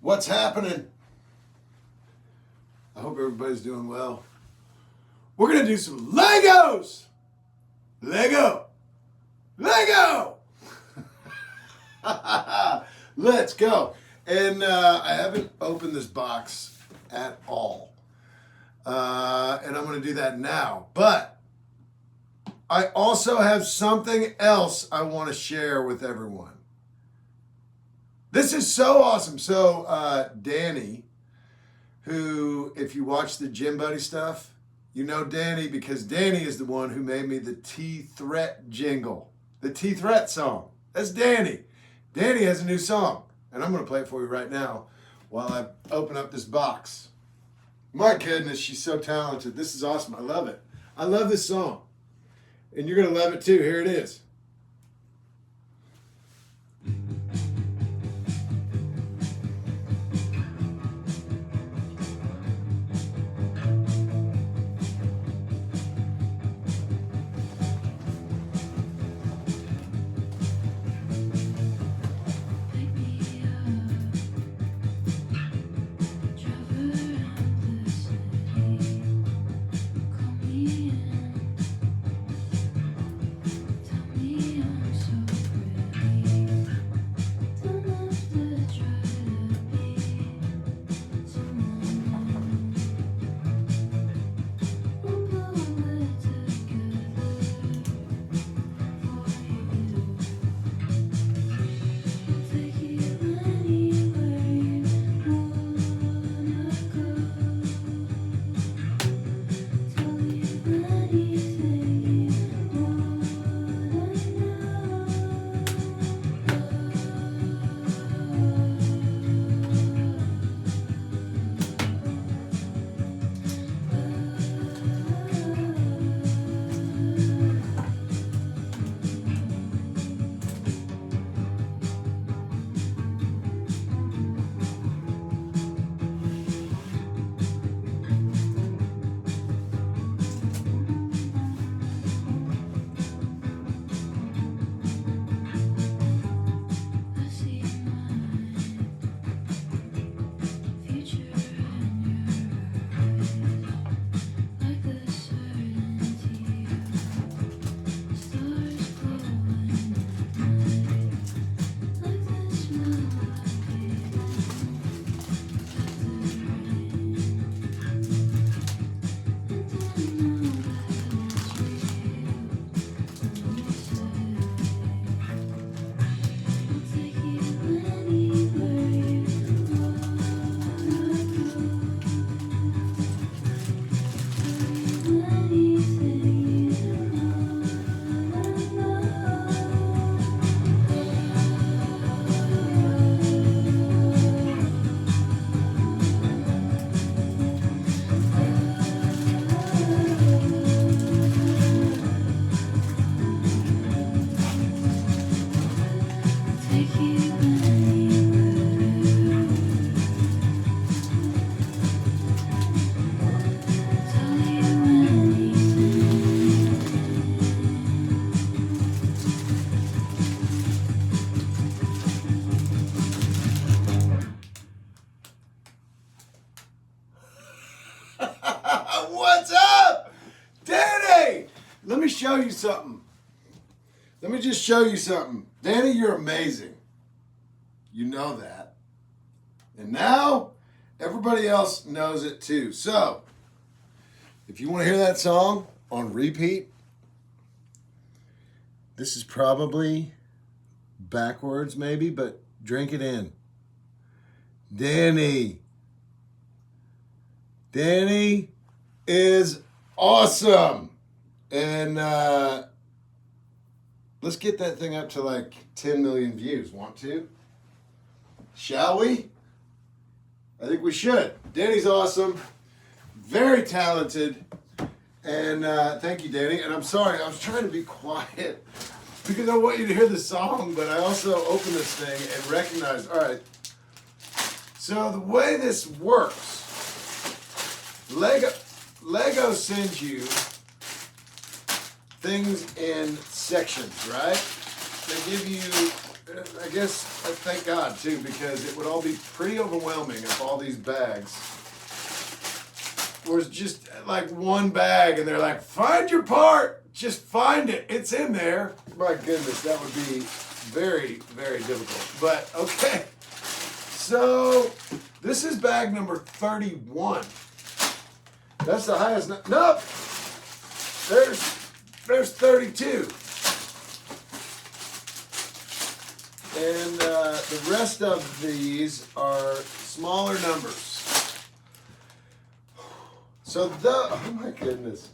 What's happening? I hope everybody's doing well. We're going to do some Legos. Lego. Lego. Let's go. And I haven't opened this box at all. And I'm going to do that now. But I also have something else I want to share with everyone. This is so awesome. So Danny, who, if you watch the Gym Buddy stuff, you know Danny because Danny is the one who made me the T-Threat jingle. The T-Threat song. That's Danny. Danny has a new song. And I'm going to play it for you right now while I open up this box. My goodness, she's so talented. This is awesome. I love it. I love this song. And you're going to love it too. Here it is. What's up? Danny! Let me show you something. Let me just show you something. Danny, you're amazing. You know that. And now, everybody else knows it too. So, if you want to hear that song on repeat, this is probably backwards maybe, but drink it in. Danny. Danny is awesome. And let's get that thing up to like 10 million views. Want to? Shall we? I think we should. Danny's awesome. Very talented. And thank you, Danny. And I'm sorry, I was trying to be quiet because I want you to hear the song, but I also opened this thing and recognized, all right, so the way this works, Lego sends you things in sections, right? They give you I guess thank God too, because it would all be pretty overwhelming if all these bags was just like one bag and they're like, find your part, just find it, it's in there. My goodness, that would be very, very difficult. But okay, so this is bag number 31. That's the highest. Nope, there's 32. And the rest of these are smaller numbers. So oh my goodness.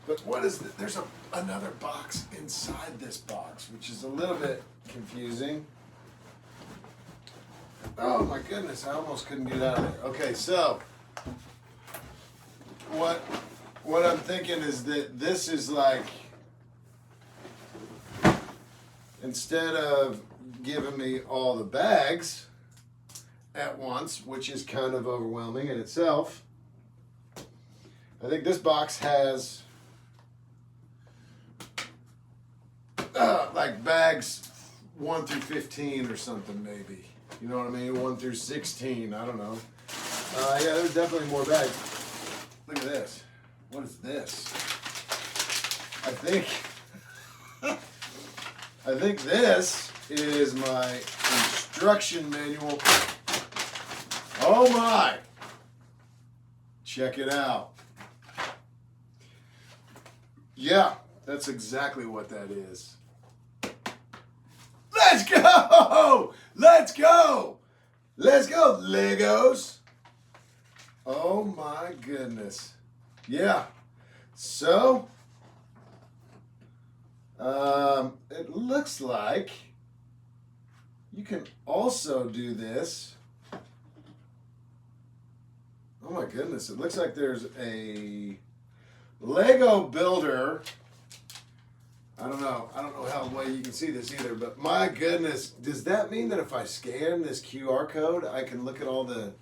But what is this? There's another box inside this box, which is a little bit confusing. Oh my goodness, I almost couldn't get out of there. Okay, so what I'm thinking is that this is like, instead of giving me all the bags at once, which is kind of overwhelming in itself, I think this box has like bags 1 through 15 or something, maybe. You know what I mean? 1 through 16. I don't know. Yeah, there's definitely more bags. Look at this. What is this? I think this is my instruction manual. Oh my! Check it out. Yeah, that's exactly what that is. Let's go! Let's go! Let's go, Legos! Oh my goodness. Yeah. So, it looks like you can also do this. Oh my goodness, it looks like there's a Lego builder. I don't know how well you can see this either, but my goodness, does that mean that if I scan this QR code, I can look at all the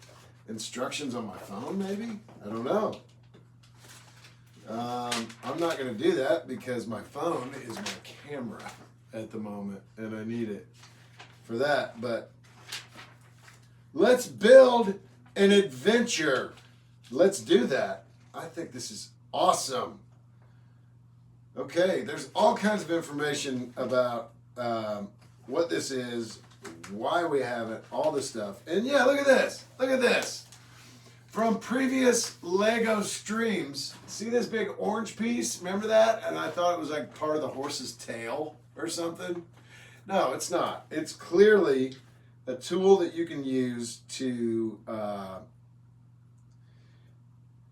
instructions on my phone maybe? I don't know. I'm not going to do that because my phone is my camera at the moment and I need it for that. But let's build an adventure. Let's do that. I think this is awesome. Okay, there's all kinds of information about what this is, why we have it, all this stuff. And yeah, look at this. Look at this. From previous Lego streams, see this big orange piece? Remember that? And I thought it was like part of the horse's tail or something. No, it's not. It's clearly a tool that you can use to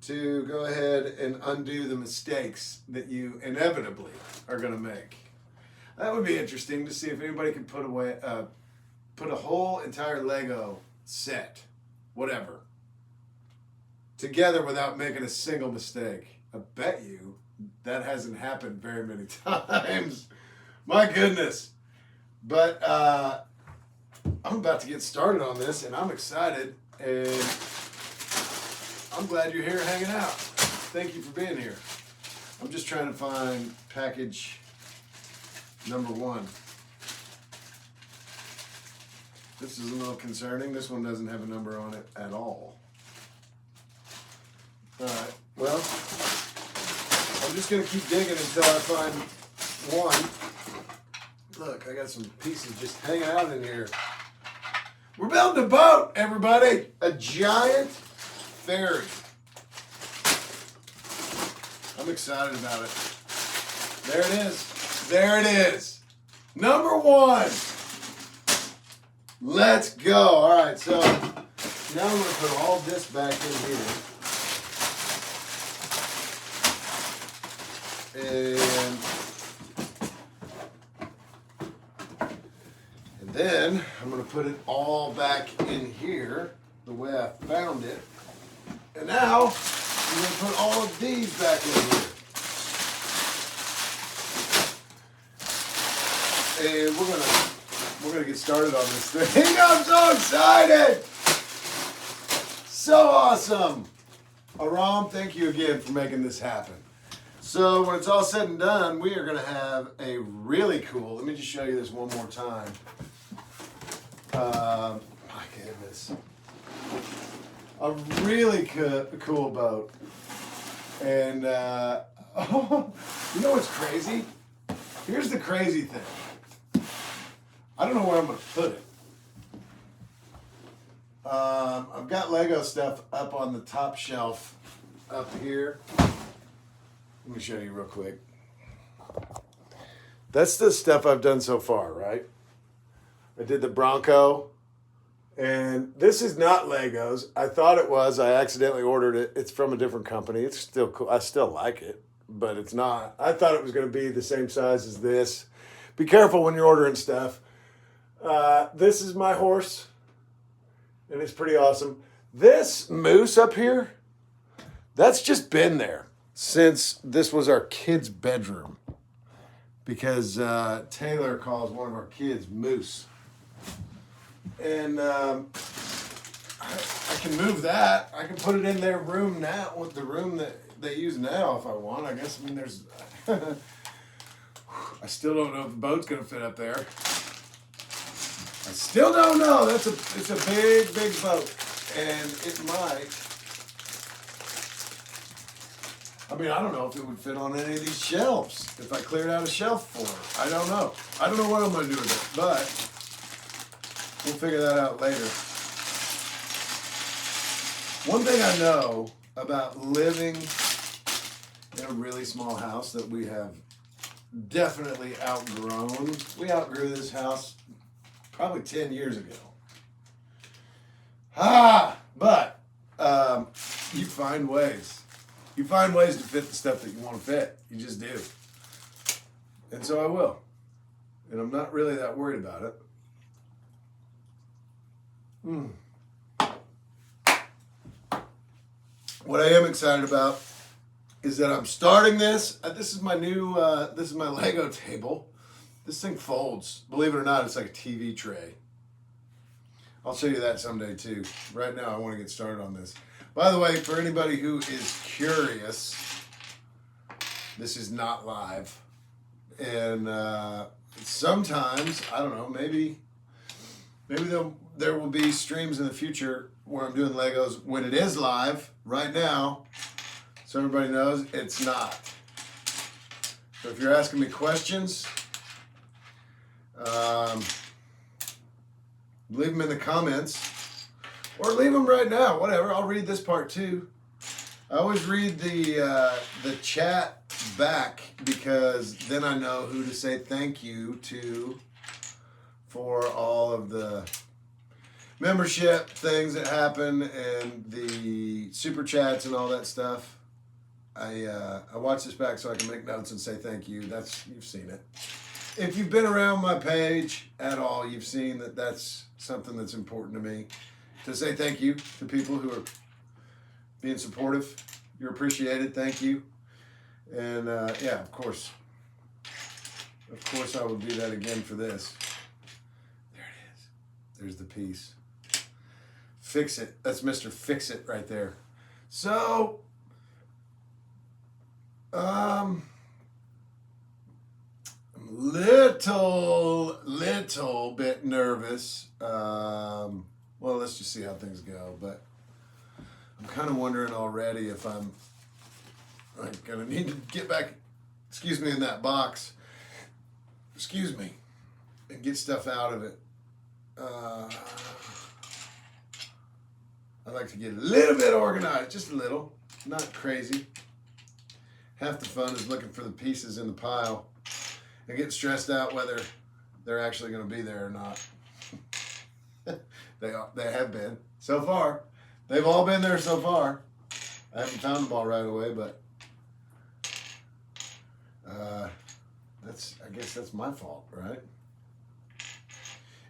go ahead and undo the mistakes that you inevitably are going to make. That would be interesting to see if anybody could put a whole entire Lego set, whatever, together without making a single mistake. I bet you that hasn't happened very many times. My goodness. But I'm about to get started on this, and I'm excited, and I'm glad you're here hanging out. Thank you for being here. I'm just trying to find package number 1. This is a little concerning. This one doesn't have a number on it at all. Alright, well, I'm just going to keep digging until I find one. Look, I got some pieces just hanging out in here. We're building a boat, everybody! A giant ferry. I'm excited about it. There it is. There it is. Number 1. Let's go. Alright, so now I'm going to put all this back in here. And then I'm going to put it all back in here the way I found it. And now I'm going to put all of these back in here. And we're gonna get started on this thing. I'm so excited! So awesome! Aram, thank you again for making this happen. So when it's all said and done, we are going to have a really cool, let me just show you this one more time. My goodness. A really cool boat. And, you know what's crazy? Here's the crazy thing. I don't know where I'm going to put it. I've got Lego stuff up on the top shelf up here. Let me show you real quick. That's the stuff I've done so far, right? I did the Bronco. And this is not Legos. I thought it was. I accidentally ordered it. It's from a different company. It's still cool. I still like it, but it's not. I thought it was going to be the same size as this. Be careful when you're ordering stuff. This is my horse, and it's pretty awesome. This moose up here, that's just been there since this was our kid's bedroom, because Taylor calls one of our kids Moose. And I can move that. I can put it in their room now, with the room that they use now if I want. I guess, I mean, there's... I still don't know if the boat's going to fit up there. I still don't know. It's a big, big boat. And it might... I mean, I don't know if it would fit on any of these shelves. If I cleared out a shelf for it. I don't know. I don't know what I'm going to do with it. But... we'll figure that out later. One thing I know about living in a really small house that we have definitely outgrown. We outgrew this house probably 10 years ago. But you find ways. You find ways to fit the stuff that you want to fit. You just do. And so I will. And I'm not really that worried about it. What I am excited about is that I'm starting this. This is my new, this is my Lego table. This thing folds. Believe it or not, it's like a TV tray. I'll show you that someday too. Right now, I want to get started on this. By the way, for anybody who is curious, this is not live. And sometimes, I don't know, maybe there will be streams in the future where I'm doing Legos when it is live. Right now, so everybody knows, it's not. So if you're asking me questions, leave them in the comments, or leave them right now, whatever. I'll read this part too. I always read the chat back, because then I know who to say thank you to for all of the membership things that happen and the super chats and all that stuff. I watch this back so I can make notes and say thank you. You've seen it. If you've been around my page at all, you've seen that that's something that's important to me, to say thank you to people who are being supportive. You're appreciated. Thank you. And yeah, of course I will do that again for this. There it is. There's the piece. Fix It. That's Mr. Fix It right there. So, I'm a little bit nervous. Well, let's just see how things go. But I'm kind of wondering already if I'm gonna need to get back, excuse me, in that box. Excuse me, and get stuff out of it. I like to get a little bit organized, just a little, not crazy. Half the fun is looking for the pieces in the pile and getting stressed out whether they're actually going to be there or not. They have been so far. They've all been there so far. I haven't found them all right away, but I guess that's my fault, right?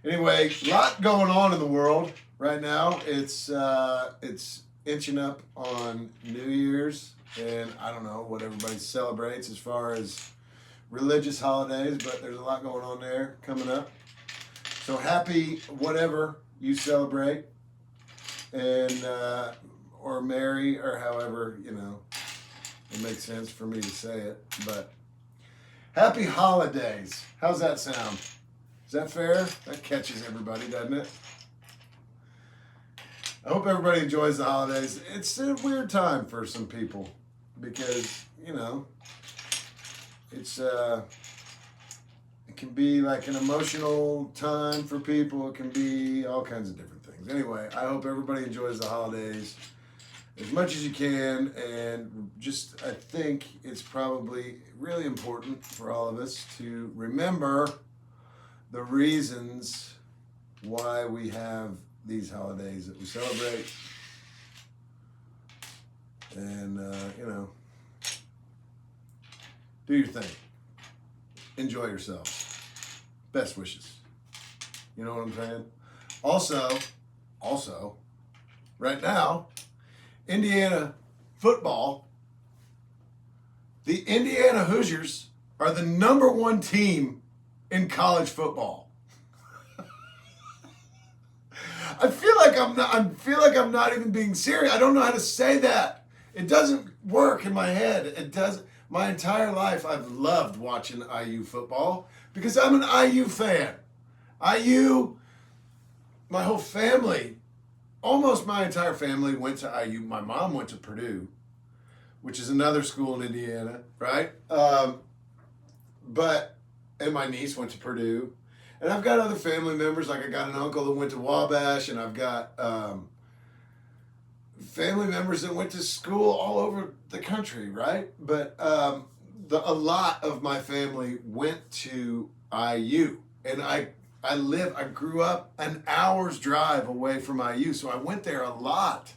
Anyway, a lot going on in the world right now. It's inching up on New Year's, and I don't know what everybody celebrates as far as religious holidays, but there's a lot going on there coming up. So happy whatever you celebrate, and or merry, or however, it makes sense for me to say it, but happy holidays. How's that sound? Is that fair? That catches everybody, doesn't it? I hope everybody enjoys the holidays. It's a weird time for some people because, it's it can be like an emotional time for people. It can be all kinds of different things. Anyway, I hope everybody enjoys the holidays as much as you can, and I think it's probably really important for all of us to remember the reasons why we have these holidays that we celebrate. And, do your thing. Enjoy yourselves. Best wishes. You know what I'm saying? Also, right now, Indiana football, the Indiana Hoosiers are the number one team in college football. I feel like I'm not even being serious. I don't know how to say that. It doesn't work in my head. It doesn't. My entire life I've loved watching IU football because I'm an IU fan. IU, my whole family, almost my entire family went to IU. My mom went to Purdue, which is another school in Indiana, right? And my niece went to Purdue. And I've got other family members, like I got an uncle that went to Wabash, and I've got family members that went to school all over the country, right? But a lot of my family went to IU. And I grew up an hour's drive away from IU, so I went there a lot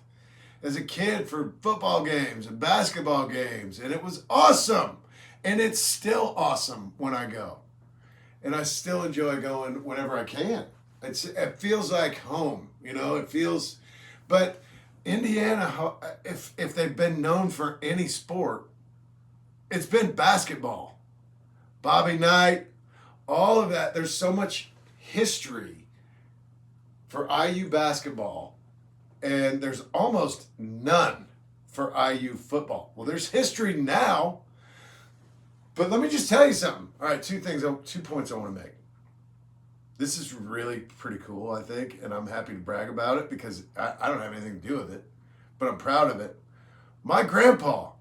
as a kid for football games and basketball games, and it was awesome. And it's still awesome when I go. And I still enjoy going whenever I can. It feels like home, it feels, but Indiana, if they've been known for any sport, it's been basketball. Bobby Knight, all of that. There's so much history for IU basketball, and there's almost none for IU football. Well, there's history now, but let me just tell you something. All right, 2 points I want to make. This is really pretty cool, I think, and I'm happy to brag about it because I don't have anything to do with it, but I'm proud of it. My grandpa,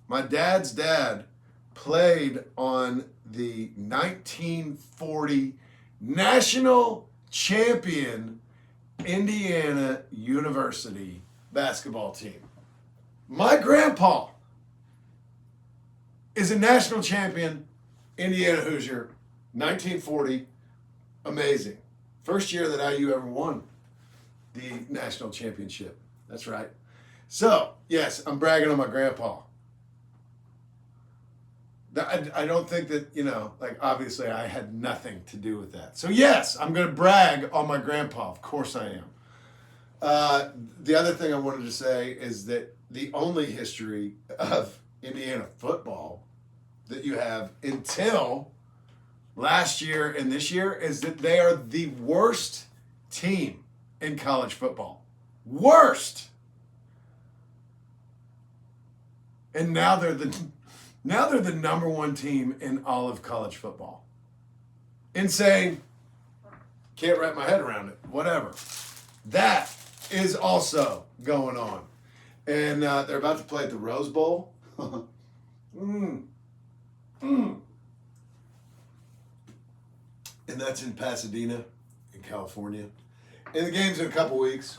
my dad's dad, played on the 1940 national champion Indiana University basketball team. My grandpa is a national champion Indiana Hoosier, 1940. Amazing. First year that IU ever won the national championship. That's right. So, yes, I'm bragging on my grandpa. I don't think that, obviously I had nothing to do with that. So, yes, I'm going to brag on my grandpa. Of course I am. The other thing I wanted to say is that the only history of Indiana football that you have until last year and this year is that they are the worst team in college football. Worst. And now they're the number one team in all of college football. Insane. Can't wrap my head around it. Whatever. That is also going on. And they're about to play at the Rose Bowl. And that's in Pasadena, in California. And the game's in a couple weeks.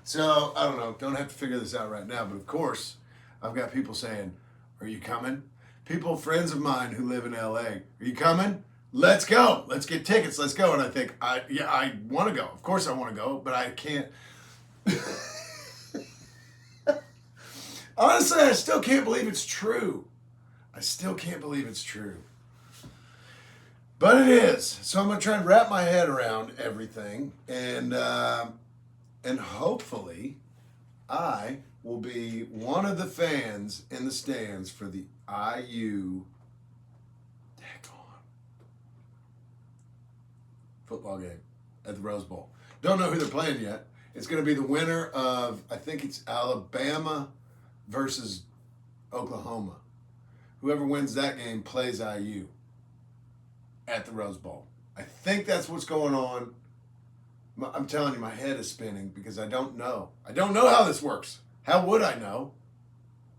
So, I don't know. Don't have to figure this out right now. But, of course, I've got people saying, are you coming? People, friends of mine who live in LA, are you coming? Let's go. Let's get tickets. Let's go. And I think, I want to go. Of course I want to go, but I can't. Honestly, I still can't believe it's true. But it is. So I'm going to try and wrap my head around everything. And hopefully I will be one of the fans in the stands for the IU football game at the Rose Bowl. Don't know who they're playing yet. It's going to be the winner of, I think it's Alabama versus Oklahoma. Whoever wins that game plays IU at the Rose Bowl. I think that's what's going on. I'm telling you, my head is spinning because I don't know. I don't know how this works. How would I know?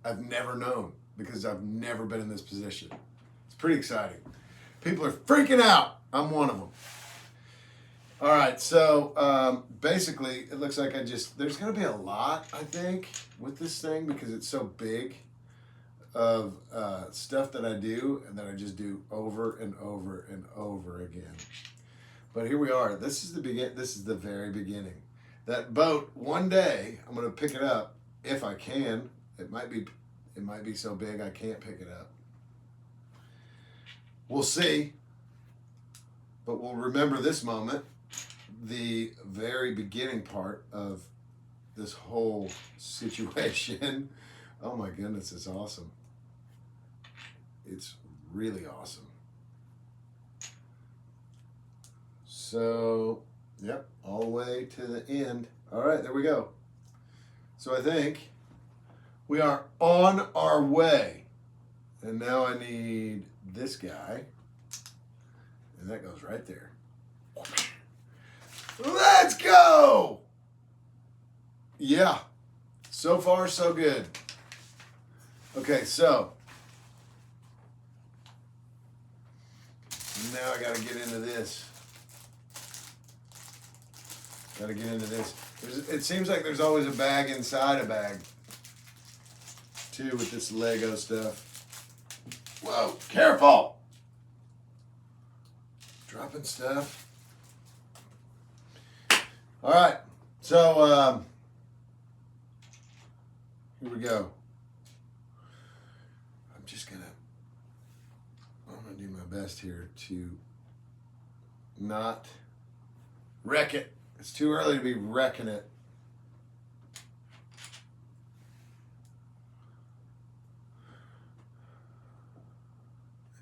I've never known because I've never been in this position. It's pretty exciting. People are freaking out. I'm one of them. All right, so basically, it looks like there's going to be a lot, I think, with this thing because it's so big of stuff that I do and that I just do over and over and over again. But here we are. This is the very beginning. That boat, one day, I'm going to pick it up if I can. It might be so big I can't pick it up. We'll see. But we'll remember this moment, the very beginning part of this whole situation. Oh my goodness, it's awesome. It's really awesome. So, yep, all the way to the end. All right, there we go. So I think we are on our way. And now I need this guy. And that goes right there. Let's go! Yeah. So far, so good. Okay, so. Now I got to get into this. It seems like there's always a bag inside a bag, too, with this Lego stuff. Whoa, careful! Dropping stuff. All right, so here we go. I'm gonna do my best here to not wreck it. It's too early to be wrecking it.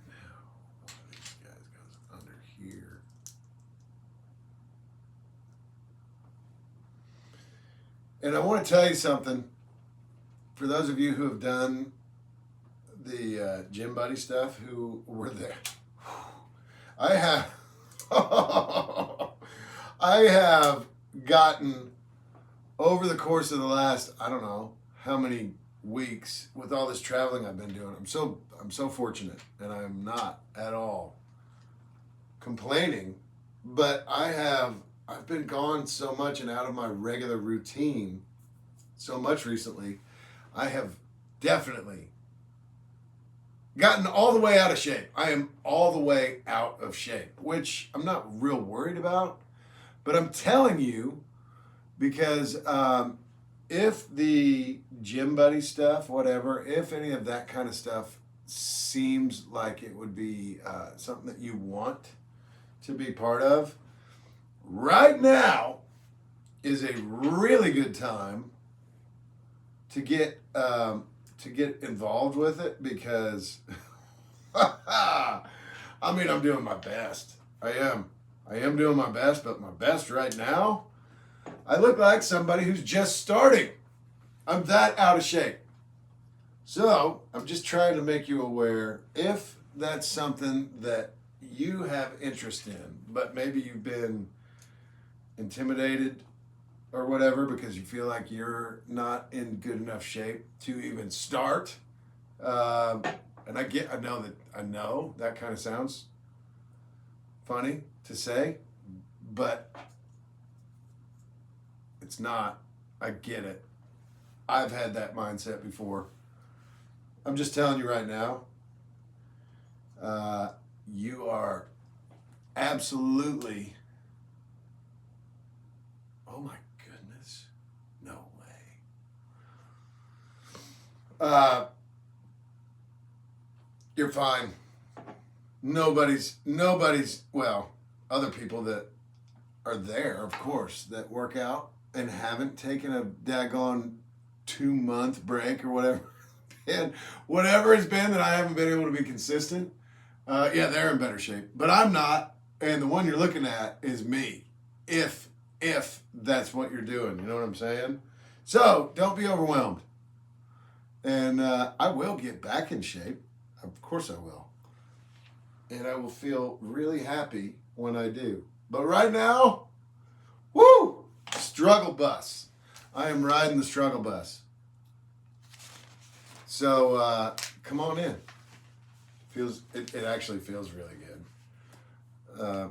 And now one of these guys goes under here. And I want to tell you something. For those of you who have done the gym buddy stuff, who were there, I have. I have gotten over the course of the last, I don't know how many weeks with all this traveling I've been doing. I'm so fortunate, and I'm not at all complaining, but I've been gone so much and out of my regular routine so much recently. I have definitely gotten all the way out of shape. I am all the way out of shape, which I'm not real worried about. But I'm telling you, because if the gym buddy stuff, whatever, if any of that kind of stuff seems like it would be something that you want to be part of, right now is a really good time to get involved with it because, I mean, I'm doing my best. I am doing my best, but my best right now, I look like somebody who's just starting. I'm that out of shape. So I'm just trying to make you aware if that's something that you have interest in, but maybe you've been intimidated or whatever because you feel like you're not in good enough shape to even start. And I know that kind of sounds funny to say, but it's not. I get it. I've had that mindset before. I'm just telling you right now, you are absolutely, oh my goodness, no way. You're fine. Nobody's, well, other people that are there, of course, that work out and haven't taken a daggone 2-month break or whatever. And whatever it's been that I haven't been able to be consistent, yeah, they're in better shape. But I'm not, and the one you're looking at is me, if that's what you're doing. You know what I'm saying? So don't be overwhelmed. And I will get back in shape. Of course I will. And I will feel really happy when I do. But right now, woo! Struggle bus. I am riding the struggle bus. So come on in. It actually feels really good.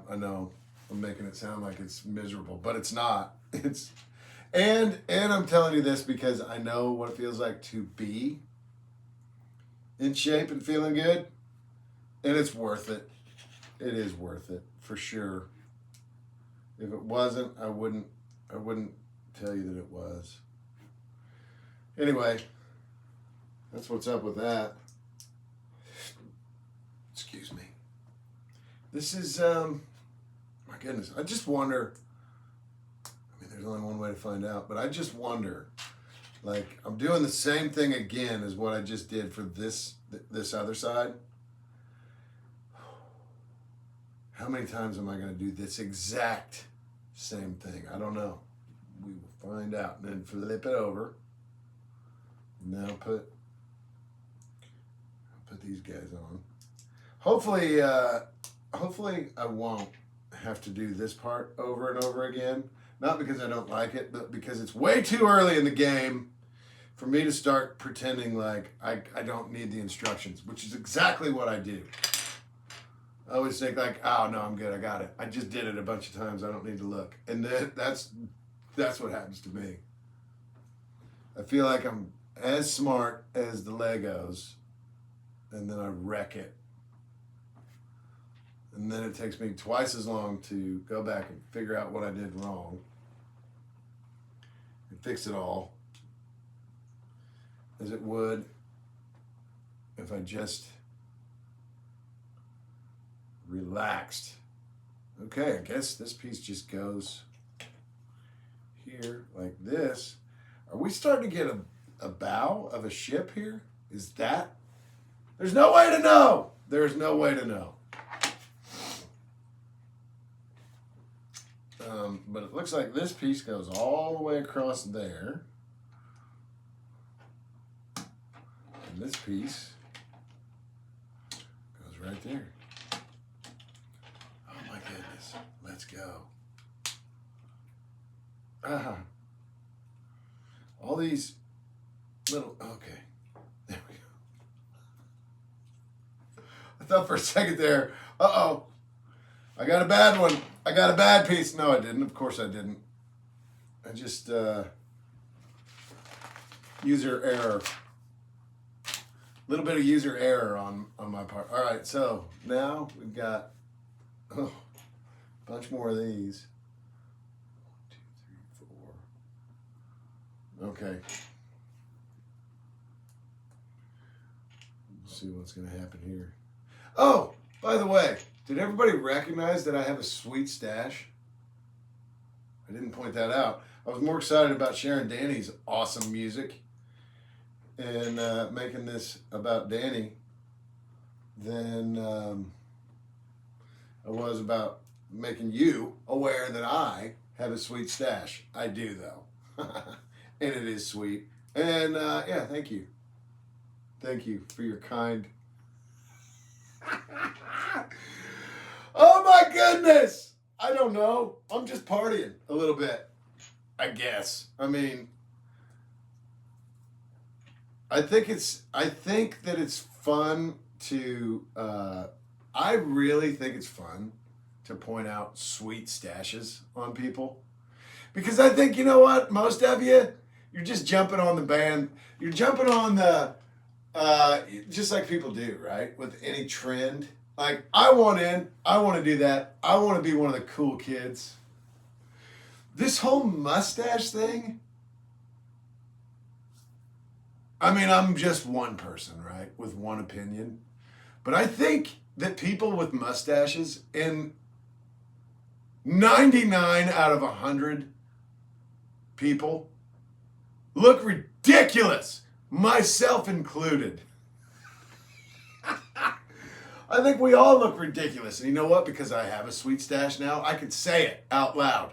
I know I'm making it sound like it's miserable, but it's not. And I'm telling you this because I know what it feels like to be in shape and feeling good, and it's worth it. It is worth it for sure. If it wasn't, I wouldn't tell you that it was. Anyway, that's what's up with that. Excuse me. This is my goodness. I just wonder. I mean, there's only one way to find out, but I just wonder. Like, I'm doing the same thing again as what I just did for this other side. How many times am I going to do this exact same thing? I don't know. We will find out. And then flip it over. Now put these guys on. Hopefully I won't have to do this part over and over again. Not because I don't like it, but because it's way too early in the game for me to start pretending like I don't need the instructions, which is exactly what I do. I always think like, oh no, I'm good, I got it. I just did it a bunch of times, I don't need to look. And that's what happens to me. I feel like I'm as smart as the Legos, and then I wreck it. And then it takes me twice as long to go back and figure out what I did wrong and fix it all as it would if I just relaxed. Okay, I guess this piece just goes here like this. Are we starting to get a bow of a ship here? Is that? There's no way to know. There's no way to know. But it looks like this piece goes all the way across there. And this piece goes right there. Oh my goodness. Let's go. All these little, okay. There we go. I thought for a second there, uh-oh. I got a bad one. I got a bad piece. No, I didn't. Of course I didn't. I just, user error. A little bit of user error on my part. All right, so now we've got a bunch more of these. 1, 2, 3, 4. Okay. Let's see what's going to happen here. Oh, by the way, did everybody recognize that I have a sweet stash? I didn't point that out. I was more excited about sharing Danny's awesome music and making this about Danny than I was about making you aware that I have a sweet stash. I do, though. And it is sweet. And yeah, thank you. Thank you for your kind... Oh my goodness! I don't know. I'm just partying a little bit, I guess. I mean, I think that it's fun to, I really think it's fun to point out sweet stashes on people. Because I think, you know what, most of you, you're just jumping on the band. You're jumping on the, just like people do, right? With any trend. Like, I want to do that. I want to be one of the cool kids. This whole mustache thing, I mean, I'm just one person, right? With one opinion. But I think that people with mustaches, in 99 out of 100 people, look ridiculous, myself included. I think we all look ridiculous. And you know what? Because I have a sweet stash now, I can say it out loud.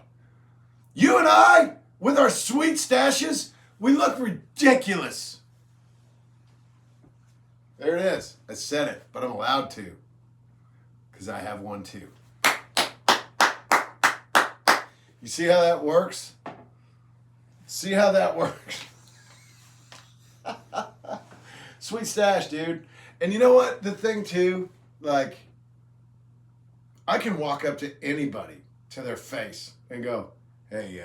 You and I, with our sweet stashes, we look ridiculous. There it is. I said it, but I'm allowed to. Because I have one too. You see how that works? See how that works? Sweet stash, dude. And you know what? The thing too, like, I can walk up to anybody, to their face, and go, hey,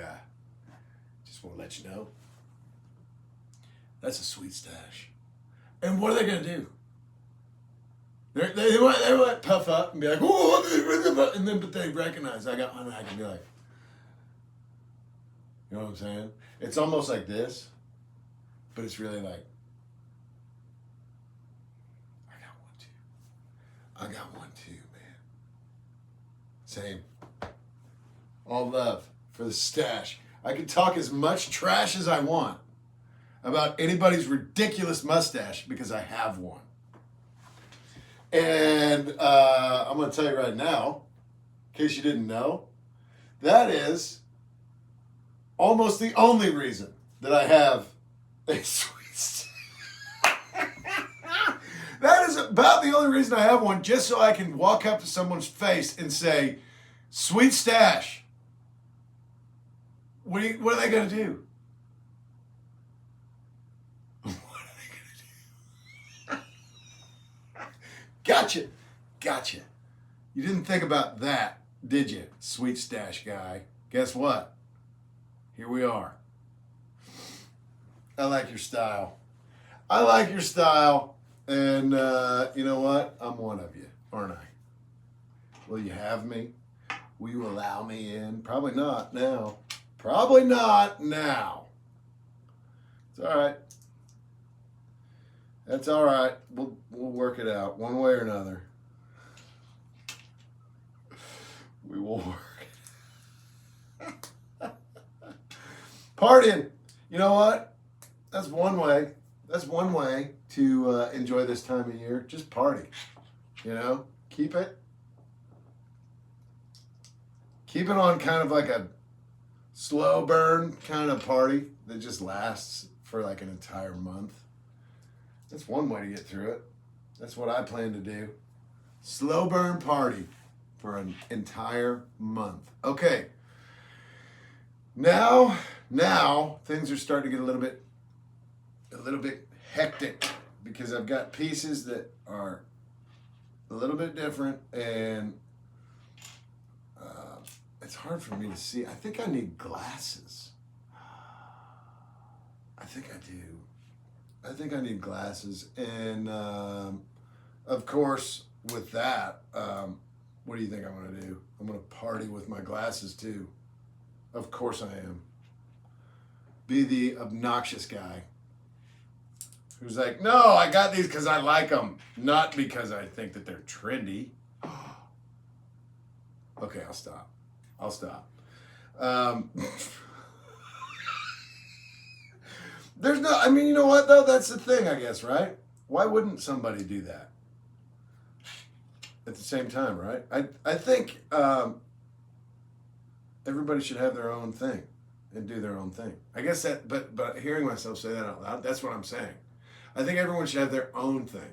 just want to let you know, that's a sweet stash. And what are they going to do? They might puff up and be like, oh, and then but they recognize I got one, and I can be like, you know what I'm saying? It's almost like this, but it's really like, I got one too, man. Same. All love for the stash. I can talk as much trash as I want about anybody's ridiculous mustache because I have one. And I'm going to tell you right now, in case you didn't know, that is almost the only reason that I have a sweet stash. That is about the only reason I have one, just so I can walk up to someone's face and say, sweet stash. What are they going to do? What are they going to do? Gotcha. You didn't think about that, did you, sweet stash guy? Guess what? Here we are. I like your style. And you know what? I'm one of you, aren't I? Will you have me? Will you allow me in? Probably not now. It's all right. That's all right. We'll work it out one way or another. We will work. Partying. You know what? That's one way. To enjoy this time of year. Just party. You know? Keep it on kind of like a slow burn kind of party that just lasts for like an entire month. That's one way to get through it. That's what I plan to do. Slow burn party for an entire month. Okay. Now things are starting to get a little bit hectic because I've got pieces that are a little bit different, and it's hard for me to see. I think I need glasses. I think I do. I think I need glasses. And of course, with that, what do you think I'm going to do? I'm going to party with my glasses too. Of course I am. Be the obnoxious guy who's like, no, I got these because I like them, not because I think that they're trendy. Okay, I'll stop. There's no, I mean, you know what, though? That's the thing, I guess, right? Why wouldn't somebody do that at the same time, right? I think everybody should have their own thing and do their own thing. I guess that, but hearing myself say that out loud, that's what I'm saying. I think everyone should have their own thing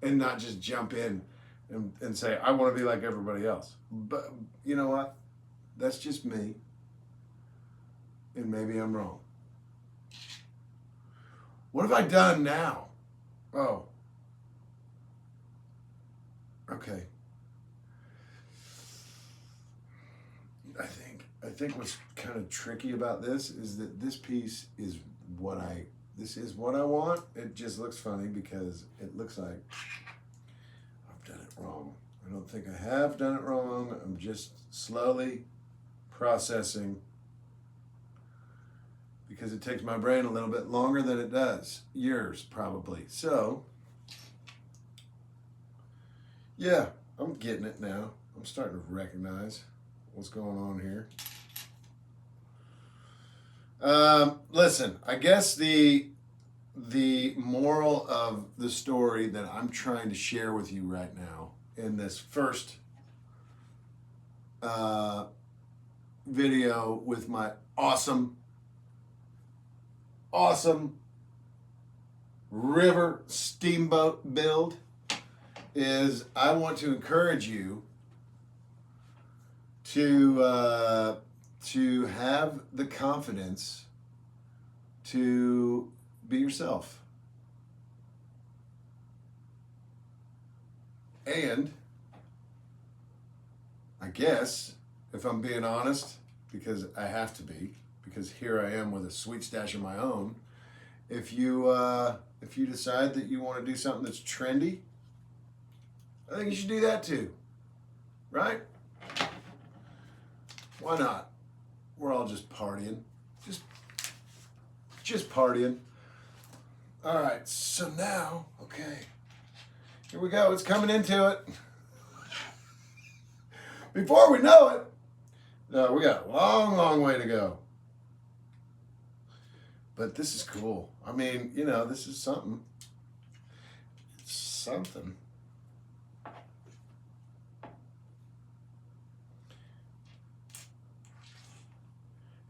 and not just jump in and say, I want to be like everybody else. But you know what? That's just me. And maybe I'm wrong. What have I done now? Oh. Okay. I think what's kind of tricky about this is that this piece is what I want. It just looks funny because it looks like I've done it wrong. I don't think I have done it wrong. I'm just slowly processing because it takes my brain a little bit longer than it does yours, probably. So, yeah, I'm getting it now. I'm starting to recognize what's going on here. Listen, I guess the moral of the story that I'm trying to share with you right now in this first video with my awesome river steamboat build is I want to encourage you to to have the confidence to be yourself. And I guess, if I'm being honest, because I have to be, because here I am with a sweet stash of my own, if you decide that you want to do something that's trendy, I think you should do that too. Right? Why not? We're all just partying. Just partying. All right, so now, okay. Here we go. It's coming into it. Before we know it, we got a long, long way to go. But this is cool. I mean, this is something. It's something.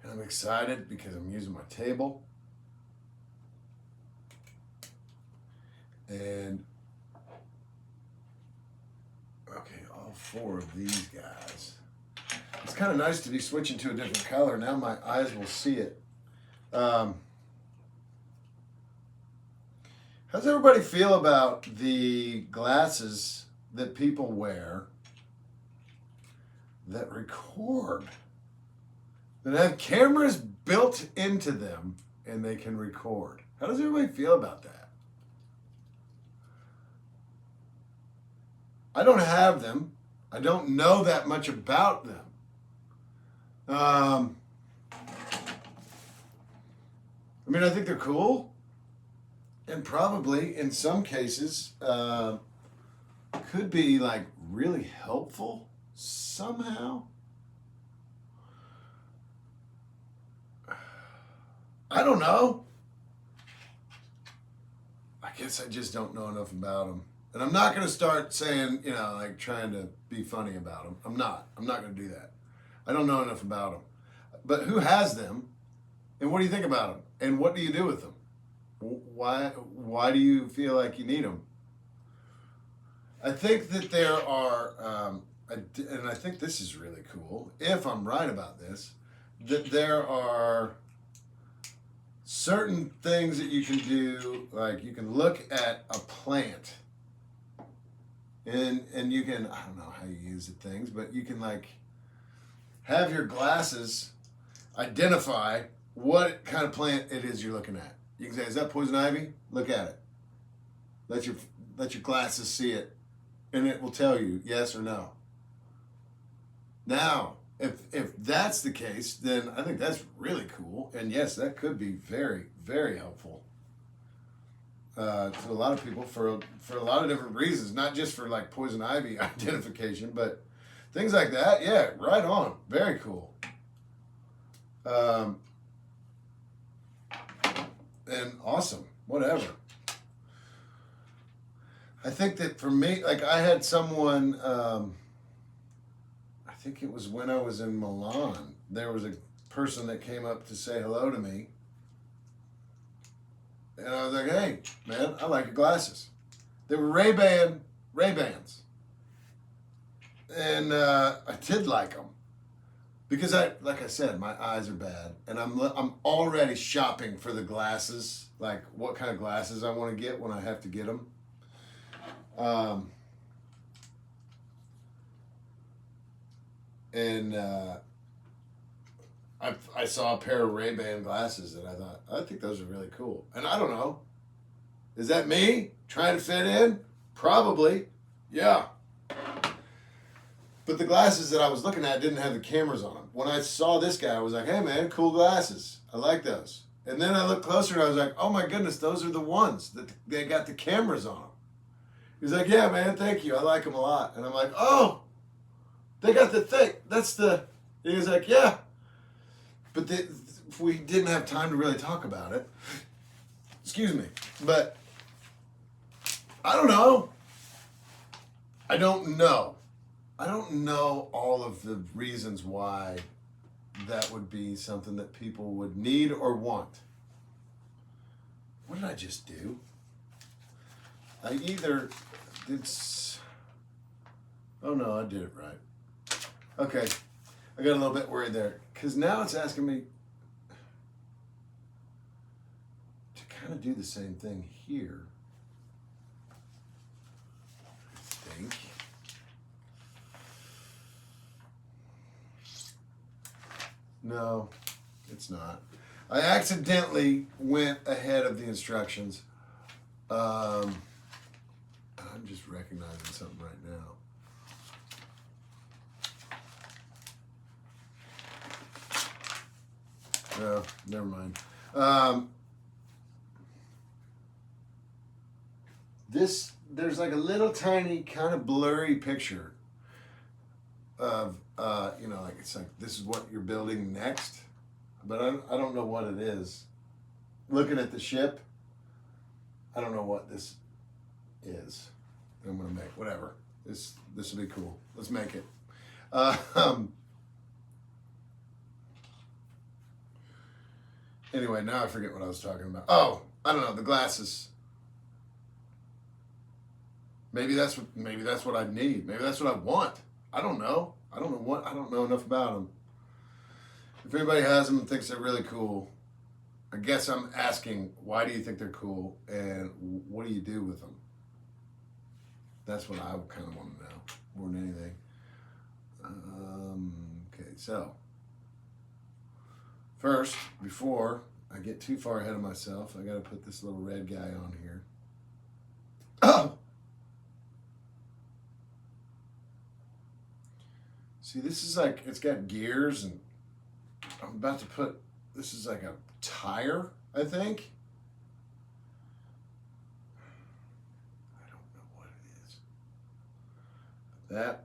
And I'm excited because I'm using my table. And, okay, all four of these guys. It's kind of nice to be switching to a different color. Now my eyes will see it. How's everybody feel about the glasses that people wear that record? That have cameras built into them and they can record. How does everybody feel about that? I don't have them. I don't know that much about them. I mean, I think they're cool. And probably, in some cases, could be like really helpful somehow. I don't know. I guess I just don't know enough about them. And I'm not going to start saying, like trying to be funny about them. I'm not going to do that. I don't know enough about them. But who has them? And what do you think about them? And what do you do with them? Why do you feel like you need them? I think that there are, and I think this is really cool, if I'm right about this, that there are certain things that you can do, like you can look at a plant and you can, I don't know how you use the things, but you can like have your glasses identify what kind of plant it is you're looking at. You can say, is that poison ivy? Look at it. Let your glasses see it, and it will tell you yes or no. Now, if that's the case, then I think that's really cool, and yes, that could be very, very helpful to a lot of people for a lot of different reasons, not just for like poison ivy identification, but things like that. Yeah, right on. Very cool. And awesome. Whatever. I think that for me, like I had someone, I think it was when I was in Milan, there was a person that came up to say hello to me. And I was like, hey, man, I like your glasses. They were Ray-Bans. And I did like them. Because like I said, my eyes are bad. And I'm already shopping for the glasses. Like what kind of glasses I want to get when I have to get them. I saw a pair of Ray-Ban glasses that I thought, I think those are really cool. And I don't know. Is that me trying to fit in? Probably. Yeah. But the glasses that I was looking at didn't have the cameras on them. When I saw this guy, I was like, hey man, cool glasses. I like those. And then I looked closer and I was like, oh my goodness, those are the ones that they got the cameras on them. He's like, yeah man, thank you. I like them a lot. And I'm like, oh, they got the thing. That's the, he was like, yeah. But we didn't have time to really talk about it. Excuse me. But I don't know. I don't know all of the reasons why that would be something that people would need or want. What did I just do? I either did... Oh no, I did it right. Okay. I got a little bit worried there because now it's asking me to kind of do the same thing here. I think. No, it's not. I accidentally went ahead of the instructions. I'm just recognizing something right now. No, never mind. There's like a little tiny kind of blurry picture of, like it's like this is what you're building next, but I don't know what it is. Looking at the ship, I don't know what this is. I'm gonna make whatever. This will be cool. Let's make it. Anyway, now I forget what I was talking about. Oh, I don't know, the glasses. Maybe that's what I need. Maybe that's what I want. I don't know. I don't know enough about them. If anybody has them and thinks they're really cool, I guess I'm asking, why do you think they're cool and what do you do with them? That's what I kind of want to know more than anything. Okay, so first, before I get too far ahead of myself, I got to put this little red guy on here. Oh! See, this is like, it's got gears, and I'm about to put, this is like a tire, I think. I don't know what it is. That.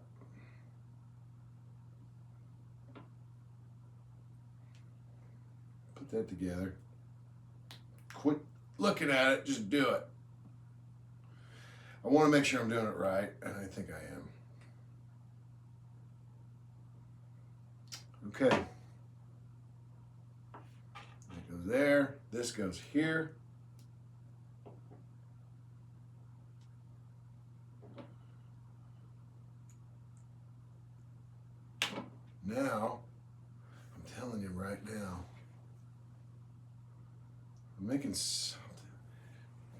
Put that together. Quit looking at it, just do it. I want to make sure I'm doing it right, and I think I am. Okay. That goes there. This goes here. Now, I'm telling you right now, I'm making something.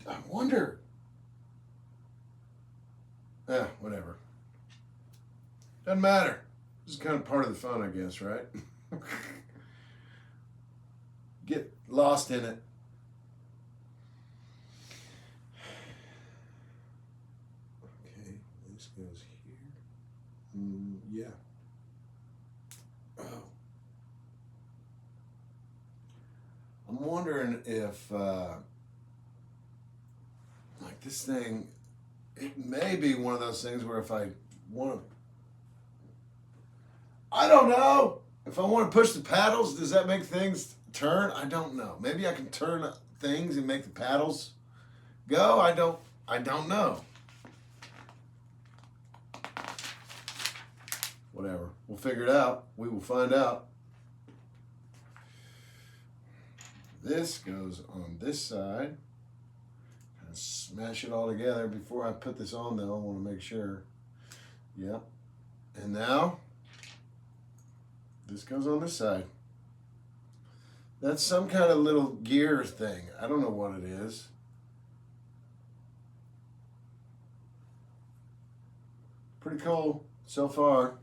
I wonder. Whatever. Doesn't matter. This is kind of part of the fun, I guess, right? Get lost in it. Okay, this goes here. Yeah. Oh. I'm wondering if, like this thing, it may be one of those things where if I want to, I don't know. If I want to push the paddles, does that make things turn? I don't know. Maybe I can turn things and make the paddles go. I don't know. Whatever. We'll figure it out. We will find out. This goes on this side. Kind of smash it all together. Before I put this on though, I want to make sure. Yep. And now this goes on this side. That's some kind of little gear thing. I don't know what it is. Pretty cool so far.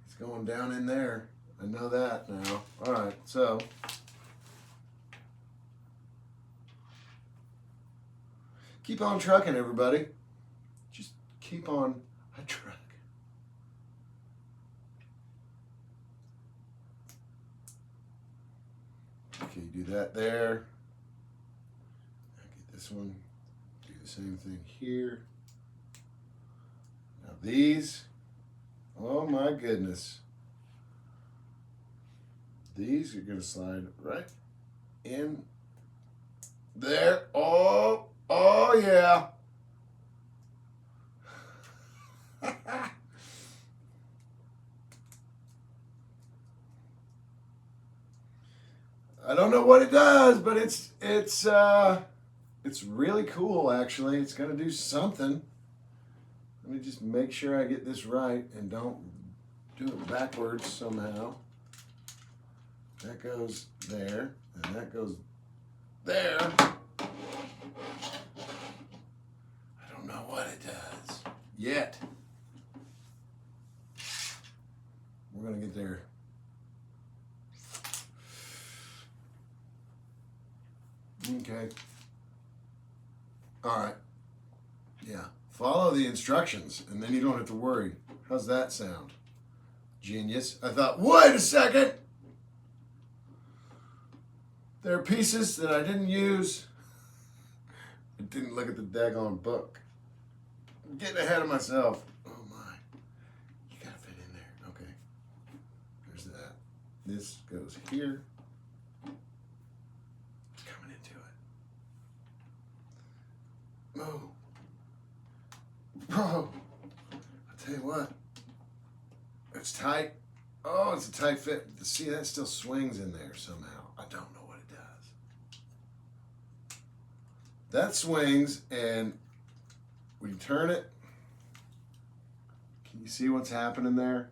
It's going down in there. I know that now. All right, so keep on trucking, everybody. Just keep on a truck. Okay, do that there. Now get this one. Do the same thing here. Now these. Oh my goodness. These are going to slide right in there. Oh yeah. I don't know what it does, but it's really cool actually. It's gonna do something. Let me just make sure I get this right and don't do it backwards somehow. That goes there, and that goes there. I don't know what it does yet. We're going to get there. Okay. All right. Yeah. Follow the instructions, and then you don't have to worry. How's that sound? Genius. I thought, wait a second. There are pieces that I didn't use. I didn't look at the daggone book. I'm getting ahead of myself. Oh my. You gotta fit in there. Okay. There's that. This goes here. It's coming into it. Oh. Oh. I'll tell you what. It's tight. Oh, it's a tight fit. See, that still swings in there somehow. I don't know what it does. That swings, and when you turn it, can you see what's happening there?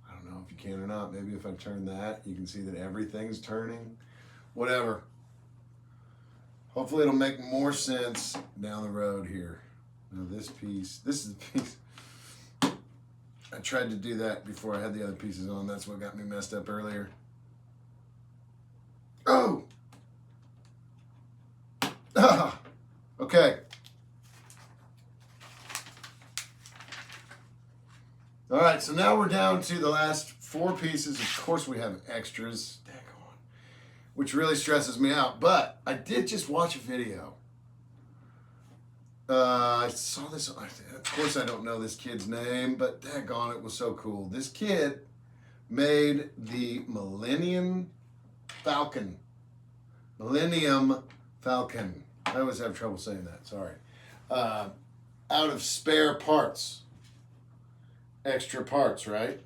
I don't know if you can or not. Maybe if I turn that, you can see that everything's turning. Whatever. Hopefully it'll make more sense down the road here. Now this piece, this is the piece. I tried to do that before I had the other pieces on. That's what got me messed up earlier. Oh! Ah! Okay. All right, so now we're down to the last 4 pieces. Of course we have extras, daggone, which really stresses me out. But I did just watch a video. I saw this, of course I don't know this kid's name, but daggone, it was so cool. This kid made the Millennium Falcon. I always have trouble saying that, sorry. Out of spare parts. Extra parts, right?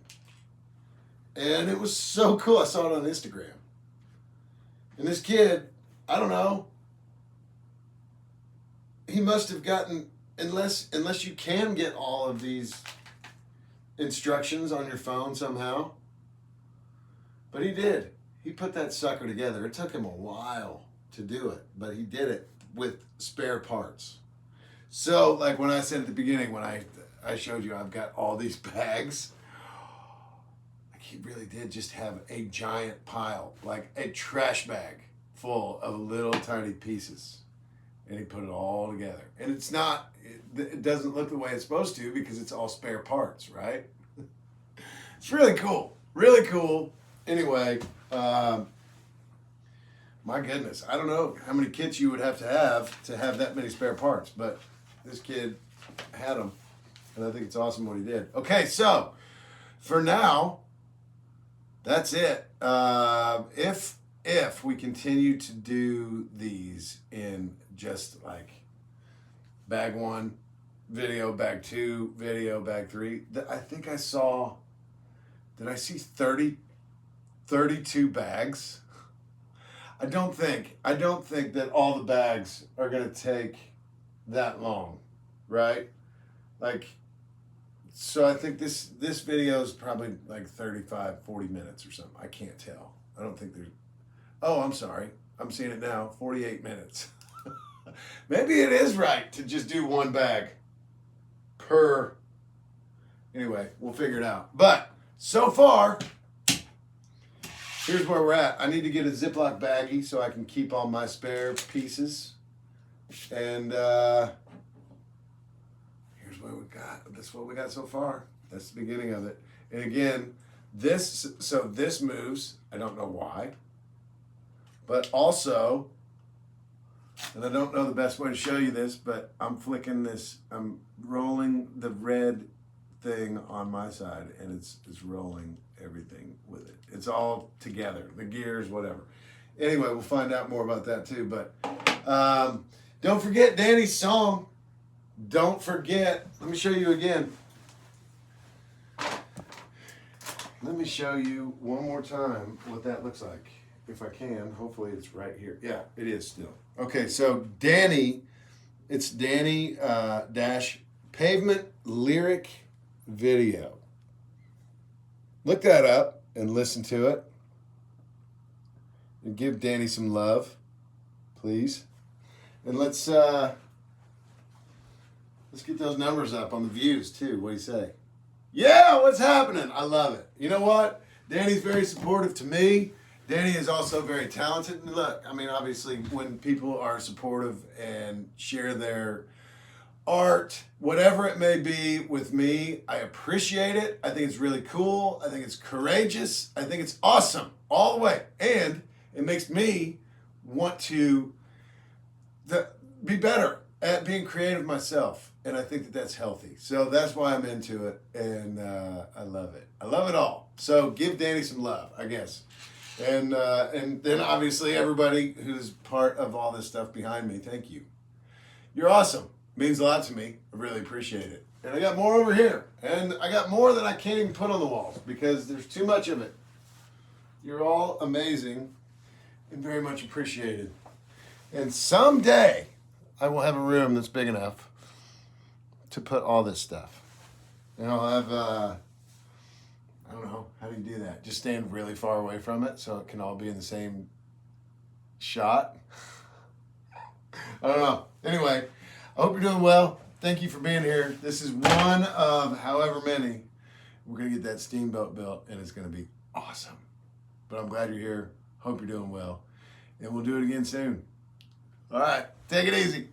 And it was so cool. I saw it on Instagram. And this kid, I don't know, he must have gotten, unless you can get all of these instructions on your phone somehow. But he did. He put that sucker together. It took him a while to do it, but he did it with spare parts. So, like when I said at the beginning, when I showed you I've got all these bags, he really did just have a giant pile, like a trash bag full of little tiny pieces. And he put it all together. And it's not, it doesn't look the way it's supposed to because it's all spare parts, right? It's really cool. Really cool. Anyway, my goodness, I don't know how many kits you would have to have that many spare parts, but this kid had them. And I think it's awesome what he did. Okay, so for now, that's it. If we continue to do these in just like bag 1, video, bag 2, video, bag 3, I think I saw, did I see 32 bags? I don't think that all the bags are going to take that long, right? Like, so I think this video is probably like 35, 40 minutes or something. I can't tell. I don't think there's, oh, I'm sorry. I'm seeing it now, 48 minutes. Maybe it is right to just do 1 bag per, anyway, we'll figure it out. But so far, here's where we're at. I need to get a Ziploc baggie so I can keep all my spare pieces. And here's what we got. That's what we got so far. That's the beginning of it. And again, this moves. I don't know why. But also, and I don't know the best way to show you this, but I'm flicking this, I'm rolling the red thing on my side, and it's rolling everything with it. It's all together, the gears, whatever. Anyway, we'll find out more about that too. But don't forget Danny's song. Don't forget. Let me show you again. Let me show you one more time what that looks like. If I can, hopefully it's right here. Yeah, it is still. Okay, so Danny, it's Danny dash Pavement Lyric Video. look that up and listen to it. And give Danny some love, please. And let's get those numbers up on the views too. What do you say? Yeah, what's happening? I love it. You know what? Danny's very supportive to me. Danny is also very talented. And look, I mean, obviously, when people are supportive and share their art, whatever it may be, with me, I appreciate it. I think it's really cool. I think it's courageous. I think it's awesome all the way. And it makes me want to be better at being creative myself. And I think that that's healthy. So that's why I'm into it. And I love it. I love it all. So give Danny some love, I guess. And then obviously everybody who's part of all this stuff behind me, thank you. You're awesome. Means a lot to me. I really appreciate it. And I got more over here. And I got more that I can't even put on the walls because there's too much of it. You're all amazing and very much appreciated. And someday I will have a room that's big enough to put all this stuff. And I'll have, I don't know, how do you do that? Just stand really far away from it so it can all be in the same shot? I don't know. Anyway, I hope you're doing well. Thank you for being here. This is one of however many. We're going to get that Steamboat built, and it's going to be awesome. But I'm glad you're here. Hope you're doing well. And we'll do it again soon. All right. Take it easy.